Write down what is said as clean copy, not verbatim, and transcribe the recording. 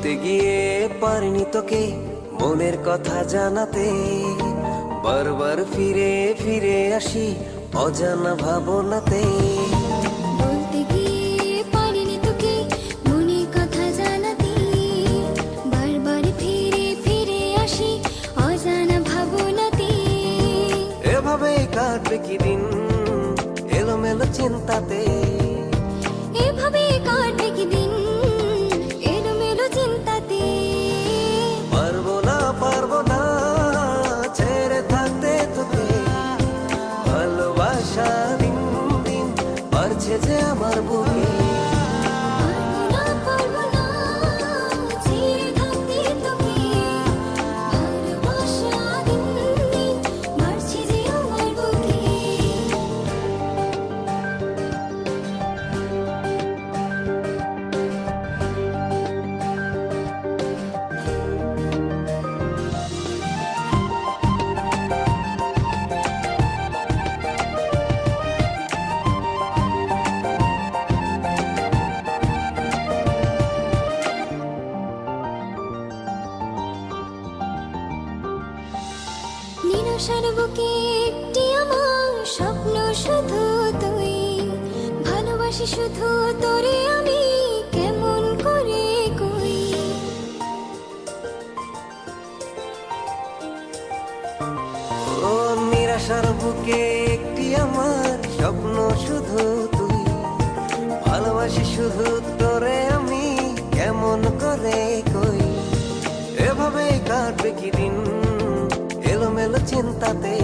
বলতে গিয়ে পারিনি তোকে মনের কথা জানাতে, বারবার ফিরে ফিরে আসি অজানা ভাবনাতে। বলতে গিয়ে পারিনি তোকে মনের কথা জানাতে, বারবার ফিরে ফিরে আসি অজানা ভাবনাতে। এভাবে কাটবে কি দিন এলোমেলো চিন্তাতে, এভাবে কাটবে কি দিন এলোমেলো চিন্তাতে। পারবো না ছেড়ে থাকতে তোকে, ভালোবাসা দিন দিন বাড়ছে যে আমার বুকে। পারবো না ছেড়ে থাকতে তোকে, ভালোবাসা দিন দিন বাড়ছে যে আমার বুকে। নিরাশার বুকে একটি আমার স্বপ্ন শুধু তুই, ভালোবাসি শুধু তোরে আমি কেমন করে কই। ও নিরাশার বুকে একটি আমার স্বপ্ন শুধু তুই, ভালোবাসি শুধু তোরে আমি কেমন করে কই। এভাবে কাটবে কি দিন এলোমেলো চিন্তাতে।